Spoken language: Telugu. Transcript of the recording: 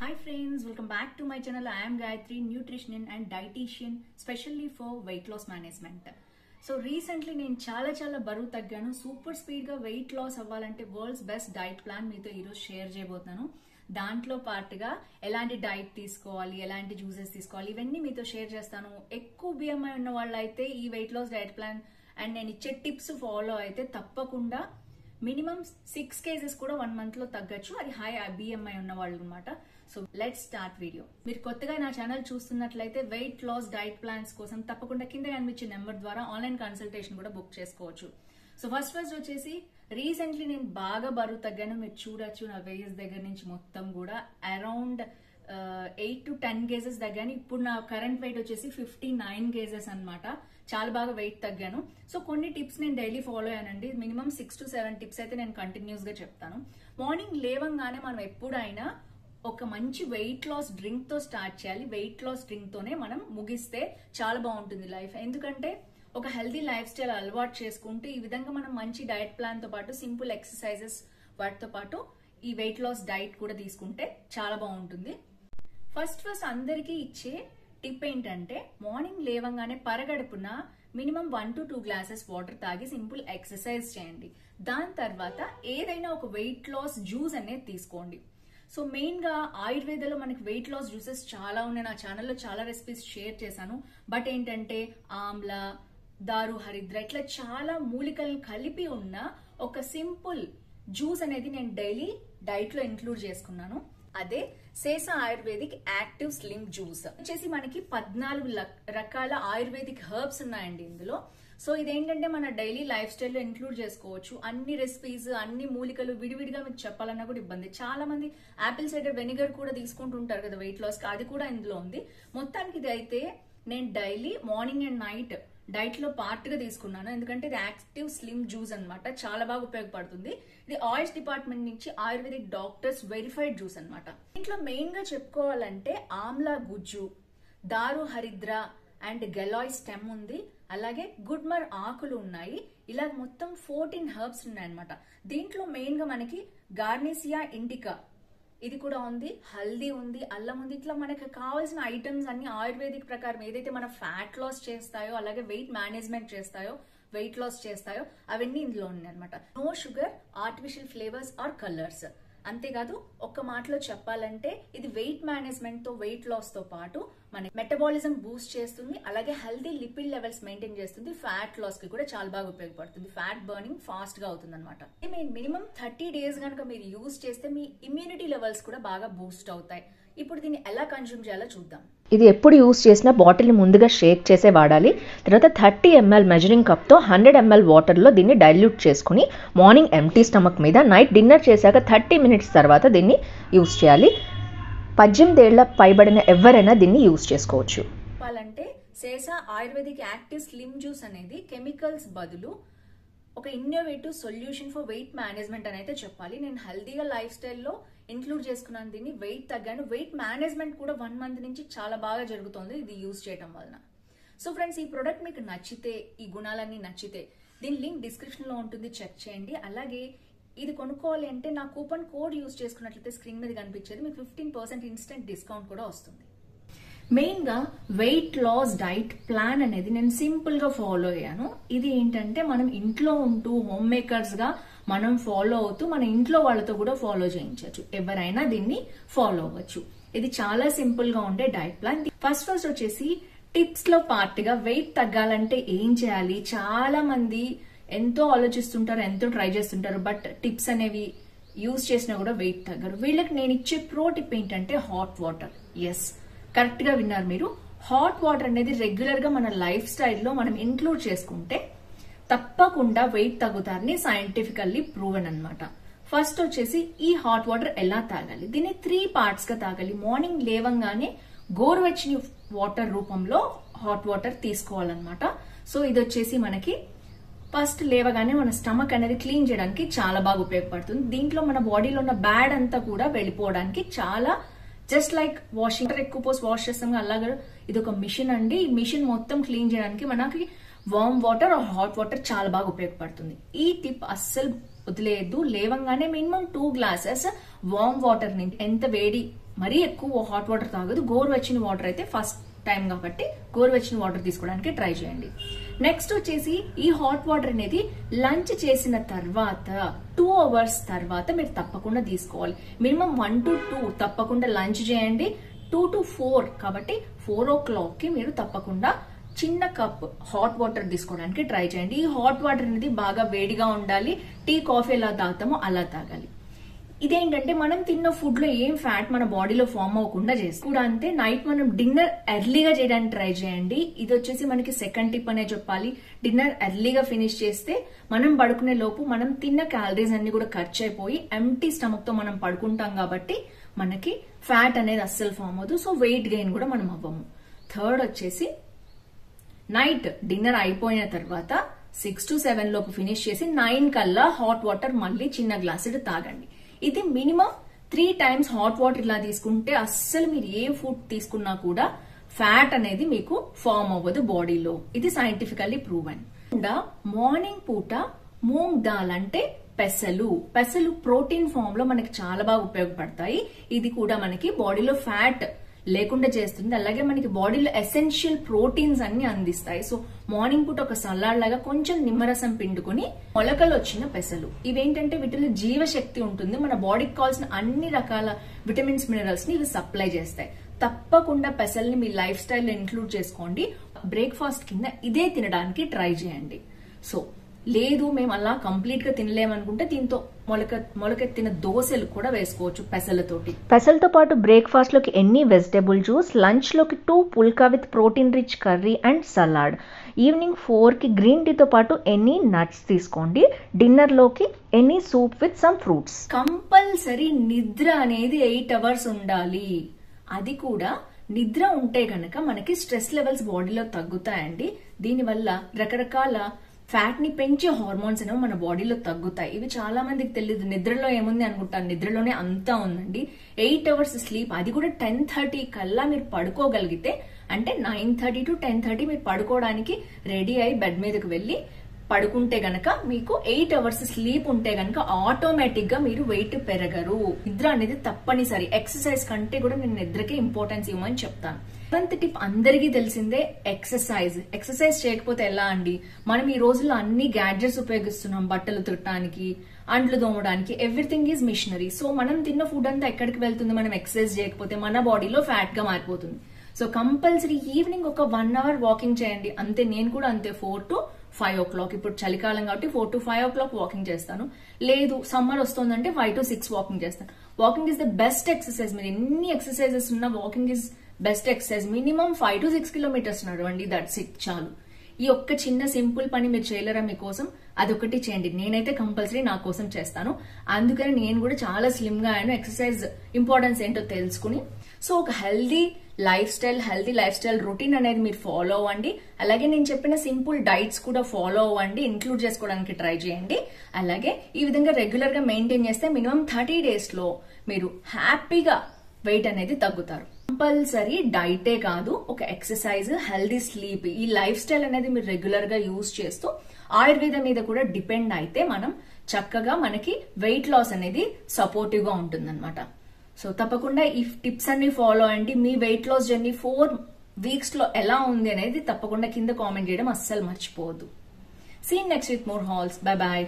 Hi friends, welcome back to my channel. I am Gayatri, nutritionist and dietitian, specially for weight loss management. So recently నేను చాలా బరువు తగ్గాను. సూపర్ స్పీడ్ గా వెయిట్ లాస్ అవ్వాలంటే వరల్డ్స్ బెస్ట్ డైట్ ప్లాన్ మీతో ఈరోజు షేర్ చేయబోతున్నాను. దాంట్లో పార్ట్గా ఎలాంటి డైట్ తీసుకోవాలి, ఎలాంటి జ్యూసెస్ తీసుకోవాలి, ఇవన్నీ మీతో షేర్ చేస్తాను. ఎక్కువ BMI ఉన్న వాళ్ళు అయితే ఈ weight loss diet plan and నేను ఇచ్చే టిప్స్ ఫాలో అయితే తప్పకుండా మినిమం 6 kgs కూడా 1 month లో తగ్గచ్చు. అది హై BMI ఉన్న వాళ్ళు అనమాట. So let's start video. మీరు కొత్తగా నా ఛానల్ చూస్తున్నట్లయితే వెయిట్ లాస్ డైట్ ప్లాన్స్ కోసం తప్పకుండా కింద కనిపించే నెంబర్ ద్వారా ఆన్లైన్ కన్సల్టేషన్ కూడా బుక్ చేసుకోవచ్చు. సో ఫస్ట్ వచ్చేసి రీసెంట్లీ నేను బాగా బరువు తగ్గాను. మీరు చూడొచ్చు నా వేస్ దగ్గర నుంచి మొత్తం కూడా అరౌండ్ 8 to 10 kgs తగ్గాను. ఇప్పుడు నా కరెంట్ వెయిట్ వచ్చేసి 59 kgs అనమాట. చాలా బాగా వెయిట్ తగ్గాను. సో కొన్ని టిప్స్ నేను డైలీ ఫాలో అయ్యానండి. మినిమం 6 to 7 టిప్స్ అయితే నేను కంటిన్యూస్ గా చెప్తాను. మార్నింగ్ లేవంగానే మనం ఎప్పుడైనా ఒక మంచి వెయిట్ లాస్ డ్రింక్ తో స్టార్ట్ చేయాలి. వెయిట్ లాస్ డ్రింక్ తోనే మనం ముగిస్తే చాలా బాగుంటుంది లైఫ్. ఎందుకంటే ఒక హెల్దీ లైఫ్ స్టైల్ అలవాటు చేసుకుంటూ ఈ విధంగా మనం మంచి డైట్ ప్లాన్ తో పాటు సింపుల్ ఎక్సర్సైజెస్ వాటితో పాటు ఈ వెయిట్ లాస్ డైట్ కూడా తీసుకుంటే చాలా బాగుంటుంది. ఫస్ట్ అందరికీ ఇచ్చే టిప్ ఏంటంటే మార్నింగ్ లేవంగానే పరగడుపున మినిమం 1 to 2 glasses వాటర్ తాగి సింపుల్ ఎక్సర్సైజ్ చేయండి. దాని తర్వాత ఏదైనా ఒక వెయిట్ లాస్ జ్యూస్ అనేది తీసుకోండి. సో మెయిన్ గా ఆయుర్వేదలో మనకి వెయిట్ లాస్ జ్యూసెస్ చాలా ఉన్నాయి. నా ఛానల్లో చాలా రెసిపీస్ షేర్ చేశాను. బట్ ఏంటంటే ఆమ్లా, దారు హరిద్ర ఇట్లా చాలా మూలికలను కలిపి ఉన్న ఒక సింపుల్ జ్యూస్ అనేది నేను డైలీ డైట్ లో ఇంక్లూడ్ చేసుకున్నాను. అదే సేసా ఆయుర్వేదిక్ యాక్టివ్ స్లిమ్ జ్యూస్ వచ్చేసి మనకి 14 రకాల ఆయుర్వేదిక్ హెర్బ్స్ ఉన్నాయండి ఇందులో. సో ఇదేంటంటే మన డైలీ లైఫ్ స్టైల్లో ఇంక్లూడ్ చేసుకోవచ్చు. అన్ని రెసిపీస్, అన్ని మూలికలు విడివిడిగా మీకు చెప్పాలన్నా కూడా ఇబ్బంది. చాలా మంది యాపిల్ సైడర్ వెనిగర్ కూడా తీసుకుంటుంటారు కదా వెయిట్ లాస్ కి, అది కూడా ఇందులో ఉంది. మొత్తానికి ఇది అయితే నేను daily morning and night diet లో పార్ట్ గా తీసుకున్నాను. ఎందుకంటే ఇది యాక్టివ్ స్లిమ్ జ్యూస్ అనమాట. చాలా బాగా ఉపయోగపడుతుంది. ఇది ఆయిల్స్ డిపార్ట్మెంట్ నుంచి ఆయుర్వేదిక్ డాక్టర్స్ వెరిఫైడ్ జ్యూస్ అనమాట. ఇంట్లో మెయిన్ గా చెప్పుకోవాలంటే ఆమ్లా గుజ్జు, దారు హరిద్ర అండ్ గెలాయ్ స్టెమ్ ఉంది. అలాగే గుడ్మర్ ఆకులు ఉన్నాయి. ఇలా మొత్తం 14 హెర్బ్స్ ఉన్నాయన్నమాట. దీంట్లో మెయిన్ గా మనకి గార్నేసియా ఇండికా ఇది కూడా ఉంది, హల్దీ ఉంది, అల్లం ఉంది. ఇట్లా మనకు కావాల్సిన ఐటమ్స్ అన్ని ఆయుర్వేదిక్ ప్రకారం ఏదైతే మన ఫ్యాట్ లాస్ చేస్తాయో అలాగే వెయిట్ మేనేజ్మెంట్ చేస్తాయో వెయిట్ లాస్ చేస్తాయో అవన్నీ ఇందులో ఉన్నాయి అనమాట. No sugar, artificial flavours or colours. అంతేకాదు ఒక్క మాటలో చెప్పాలంటే ఇది వెయిట్ మేనేజ్మెంట్ తో వెయిట్ లాస్ తో పాటు మన మెటబాలిజం బూస్ట్ చేస్తుంది. అలాగే హెల్దీ లిపిడ్ లెవెల్స్ మెయింటైన్ చేస్తుంది. ఫ్యాట్ లాస్ కి కూడా చాలా బాగా ఉపయోగపడుతుంది. ఫ్యాట్ బర్నింగ్ ఫాస్ట్ గా అవుతుంది అనమాట. మినిమం 30 days కనుక మీరు యూజ్ చేస్తే మీ ఇమ్యూనిటీ లెవెల్స్ కూడా బాగా బూస్ట్ అవుతాయి. ఇప్పుడు దీన్ని ఎలా కన్జ్యూమ్ చేయాలో చూద్దాం. ఇది ఎప్పుడు యూస్ చేసినా బాటిల్ని ముందుగా షేక్ చేసే వాడాలి. తర్వాత 30 ml మెజరింగ్ కప్తో 100 ml వాటర్లో దీన్ని డైల్యూట్ చేసుకుని మార్నింగ్ ఎంటీ స్టమక్ మీద నైట్ డిన్నర్ చేశాక 30 minutes తర్వాత దీన్ని యూస్ చేయాలి. 18 ఏళ్ల పైబడిన ఎవరైనా దీన్ని యూస్ చేసుకోవచ్చు. చెప్పాలంటే సేసా ఆయుర్వేదిక్ యాక్టివ్ స్లిమ్ జ్యూస్ అనేది కెమికల్స్ బదులు ఒక innovative solution for weight management అని అయితే చెప్పాలి. నేను హెల్దీగా లైఫ్ స్టైల్లో ఇంక్లూడ్ చేసుకున్నాను. దీన్ని వెయిట్ తగ్గాను. వెయిట్ మేనేజ్మెంట్ కూడా 1 month నుంచి చాలా బాగా జరుగుతుంది ఇది యూజ్ చేయడం వలన. సో ఫ్రెండ్స్, ఈ ప్రోడక్ట్ మీకు నచ్చితే, ఈ గుణాలన్నీ నచ్చితే దీని లింక్ డిస్క్రిప్షన్ లో ఉంటుంది, చెక్ చేయండి. అలాగే ఇది కొనుక్కోవాలి అంటే నా కూపన్ కోడ్ యూజ్ చేసుకున్నట్లయితే స్క్రీన్ మీద కనిపించేది మీకు 15% ఇన్స్టెంట్ డిస్కౌంట్ కూడా వస్తుంది. మెయిన్ గా వెయిట్ లాస్ డైట్ ప్లాన్ అనేది నేను సింపుల్ గా ఫాలో అయ్యాను. ఇది ఏంటంటే మనం ఇంట్లో ఉంటూ హోమ్ మేకర్స్ గా మనం ఫాలో అవుతూ మన ఇంట్లో వాళ్ళతో కూడా ఫాలో చేయించవచ్చు. ఎవరైనా దీన్ని ఫాలో అవ్వచ్చు. ఇది చాలా సింపుల్ గా ఉండే డైట్ ప్లాన్. ఫస్ట్ వచ్చేసి టిప్స్ లో పార్ట్ గా వెయిట్ తగ్గాలంటే ఏం చేయాలి. చాలా మంది ఎంతో ఆలోచిస్తుంటారు, ఎంతో ట్రై చేస్తుంటారు. బట్ టిప్స్ అనేవి యూజ్ చేసినా కూడా వెయిట్ తగ్గరు. వీళ్ళకి నేను ఇచ్చే ప్రో టిప్ ఏంటంటే హాట్ వాటర్. ఎస్, కరెక్ట్ గా విన్నారు మీరు. హాట్ వాటర్ అనేది రెగ్యులర్ గా మన లైఫ్ స్టైల్లో మనం ఇంక్లూడ్ చేసుకుంటే తప్పకుండా వెయిట్ తగ్గుతారని సైంటిఫికల్లీ ప్రూవెన్ అనమాట. ఫస్ట్ వచ్చేసి ఈ హాట్ వాటర్ ఎలా తాగాలి. దీన్ని 3 parts గా తాగాలి. మార్నింగ్ లేవంగానే గోరువెచ్చని వాటర్ రూపంలో హాట్ వాటర్ తీసుకోవాలన్నమాట. సో ఇది వచ్చేసి మనకి ఫస్ట్ లేవగానే మన స్టమక్ అనేది క్లీన్ చేయడానికి చాలా బాగా ఉపయోగపడుతుంది. దీంట్లో మన బాడీలో ఉన్న బ్యాడ్ అంతా కూడా వెళ్ళిపోవడానికి చాలా జస్ట్ లైక్ వాషింగ్ ఎక్కువ పోసి వాష్ చేస్తాం అలాగే ఇది ఒక మిషన్ అండి. ఈ మిషన్ మొత్తం క్లీన్ చేయడానికి మనకి warm water or hot water చాలా బాగా ఉపయోగపడుతుంది. ఈ టిప్ అస్సలు వదిలేదు. లేవంగానే మినిమం 2 glasses వార్మ్ వాటర్ నుంచి ఎంత వేడి మరీ ఎక్కువ హాట్ వాటర్ తాగదు. గోరువెచ్చని వాటర్ అయితే ఫస్ట్ టైం కాబట్టి గోరువెచ్చని వాటర్ తీసుకోవడానికి ట్రై చేయండి. నెక్స్ట్ వచ్చేసి ఈ హాట్ వాటర్ అనేది లంచ్ చేసిన తర్వాత 2 hours తర్వాత మీరు తప్పకుండా తీసుకోవాలి. మినిమం 1 to 2 తప్పకుండా లంచ్ చేయండి. 2 to 4 కాబట్టి 4 o'clock కి మీరు తప్పకుండా చిన్న కప్ హాట్ వాటర్ తీసుకోవడానికి ట్రై చేయండి. ఈ హాట్ వాటర్ అనేది బాగా వేడిగా ఉండాలి. టీ కాఫీ ఎలా తాగుతామో అలా తాగాలి. ఇదేంటంటే మనం తిన్న ఫుడ్ లో ఏం ఫ్యాట్ మన బాడీలో ఫామ్ అవ్వకుండా చేస్తుంది. కూడా అంతే నైట్ మనం డిన్నర్ ఎర్లీగా చేయడానికి ట్రై చేయండి. ఇది వచ్చేసి మనకి సెకండ్ టిప్ అనే చెప్పాలి. డిన్నర్ ఎర్లీగా ఫినిష్ చేస్తే మనం పడుకునే లోపు మనం తిన్న క్యాలరీస్ అన్ని కూడా ఖర్చు అయిపోయి ఎంటీ స్టమక్ తో మనం పడుకుంటాం కాబట్టి మనకి ఫ్యాట్ అనేది అస్సలు ఫామ్ అవ్వదు. సో వెయిట్ గెయిన్ కూడా మనం అవ్వము. థర్డ్ వచ్చేసి నైట్ డిన్నర్ అయిపోయిన తర్వాత 6 to 7 లోపు ఫినిష్ చేసి 9 కల్లా హాట్ వాటర్ మళ్ళీ చిన్న గ్లాసుడు తాగండి. ఇది మినిమం 3 times హాట్ వాటర్ ఇలా తీసుకుంటే అస్సలు మీరు ఏ ఫుడ్ తీసుకున్నా కూడా ఫ్యాట్ అనేది మీకు ఫామ్ అవ్వదు బాడీలో. ఇది సైంటిఫికల్లీ ప్రూవెన్. మార్నింగ్ పూట మూంగ్ దాల్ అంటే పెసలు ప్రోటీన్ ఫామ్ లో మనకి చాలా బాగా ఉపయోగపడతాయి. ఇది కూడా మనకి బాడీలో ఫ్యాట్ లేకుండా చేస్తుంది. అలాగే మనకి బాడీలో ఎసెన్షియల్ ప్రోటీన్స్ అన్ని అందిస్తాయి. సో మార్నింగ్ పూట ఒక సలాడ్ లాగా కొంచెం నిమ్మరసం పిండుకొని మొలకలు వచ్చిన పెసలు ఇవేంటంటే వీటిలో జీవశక్తి ఉంటుంది. మన బాడీకి కావాల్సిన అన్ని రకాల విటమిన్స్ మినరల్స్ ని ఇవి సప్లై చేస్తాయి. తప్పకుండా పెసల్ని మీ లైఫ్ స్టైల్లో ఇంక్లూడ్ చేసుకోండి. బ్రేక్ఫాస్ట్ కింద ఇదే తినడానికి ట్రై చేయండి. సో లేదు మేము అలా కంప్లీట్ గా తినలేమనుకుంటే దీంతో మొలకెత్తిన దోశలు కూడా వేసుకోవచ్చు పెసలతోటి. పెసలతో పాటు బ్రేక్ఫాస్ట్ లోకి ఎన్ని వెజిటేబుల్ జ్యూస్, లంచ్ లోకి 2 phulka with protein rich curry and salad, evening 4 కి గ్రీన్ టీతో పాటు ఎన్ని నట్స్ తీసుకోండి. డిన్నర్ లోకి ఎన్ని soup with some fruits. Compulsory నిద్ర అనేది 8 hours ఉండాలి. అది కూడా నిద్ర ఉంటే గనక మనకి స్ట్రెస్ లెవెల్స్ బాడీలో తగ్గుతాయండి. దీనివల్ల రకరకాల ఫ్యాట్ ని పెంచే హార్మోన్స్ అనేవి మన బాడీలో తగ్గుతాయి. ఇవి చాలా మందికి తెలియదు. నిద్రలో ఏముంది అనుకుంటారు, నిద్రలోనే అంతా ఉందండి. 8 hours స్లీప్, అది కూడా 10:30 కల్లా మీరు పడుకోగలిగితే, అంటే 9:30 to 10:30 మీరు పడుకోవడానికి రెడీ అయి బెడ్ మీదకి వెళ్లి పడుకుంటే గనక మీకు 8 hours స్లీప్ ఉంటే గనక ఆటోమేటిక్ గా మీరు వెయిట్ పెరగరు. నిద్ర అనేది తప్పనిసరి. ఎక్సర్సైజ్ కంటే కూడా నేను నిద్రకే ఇంపార్టెన్స్ ఇవ్వమని చెప్తాను. 7th టిప్ అందరికీ తెలిసిందే, ఎక్సర్సైజ్ చేయకపోతే ఎలా అండి? మనం ఈ రోజుల్లో అన్ని గ్యాడ్జెట్స్ ఉపయోగిస్తున్నాం. బట్టలు తిట్టడానికి, అంట్లు దోమడానికి, ఎవ్రీథింగ్ ఈజ్ మిషనరీ. సో మనం తిన్న ఫుడ్ అంతా ఎక్కడికి వెళ్తుంది? మనం ఎక్సర్సైజ్ చేయకపోతే మన బాడీలో ఫ్యాట్ గా మారిపోతుంది. సో కంపల్సరీ ఈవినింగ్ ఒక 1 hour వాకింగ్ చేయండి. అంతే, నేను కూడా అంతే 4 to 5 o'clock. ఇప్పుడు చలికాలం కాబట్టి 4 to 5 o'clock వాకింగ్ చేస్తాను. లేదు సమ్మర్ వస్తుందంటే 5 to 6 వాకింగ్ చేస్తాను. Walking is the best exercise. మీరు ఎన్ని ఎక్సర్సైజెస్ ఉన్నా walking is best exercise. Minimum 5 to 6 kilometers నడవండి. దట్స్ ఇట్, చాలు. ఈ ఒక్క చిన్న సింపుల్ పని మీరు చేయలేరా మీకోసం? అదొకటి చేయండి. నేనైతే కంపల్సరీ నా కోసం చేస్తాను. అందుకని నేను కూడా చాలా స్లిమ్ గా అయ్యాను. ఎక్సర్సైజ్ ఇంపార్టెన్స్ ఏంటో తెలుసుకుని. సో ఒక హెల్దీ లైఫ్ స్టైల్ రొటీన్ అనేది మీరు ఫాలో అవ్వండి. అలాగే నేను చెప్పిన సింపుల్ డైట్స్ కూడా ఫాలో అవ్వండి. ఇంక్లూడ్ చేసుకోవడానికి ట్రై చేయండి. అలాగే ఈ విధంగా రెగ్యులర్ గా మెయింటైన్ చేస్తే మినిమం 30 days లో మీరు హ్యాపీగా వెయిట్ అనేది తగ్గుతారు. కంపల్సరీ డైటే కాదు, ఒక ఎక్సర్సైజ్, హెల్దీ స్లీప్, ఈ లైఫ్ స్టైల్ అనేది మీరు రెగ్యులర్ గా యూజ్ చేస్తూ ఆయుర్వేదం మీద కూడా డిపెండ్ అయితే మనం చక్కగా మనకి వెయిట్ లాస్ అనేది సపోర్టివ్ గా ఉంటుందన్నమాట. సో తప్పకుండా ఈ టిప్స్ అన్ని ఫాలో అయ్యండి. మీ వెయిట్ లాస్ జర్నీ 4 weeks లో ఎలా ఉంది అనేది తప్పకుండా కింద కామెంట్ చేయడం అస్సలు మర్చిపోవద్దు. See next with more hauls. Bye bye.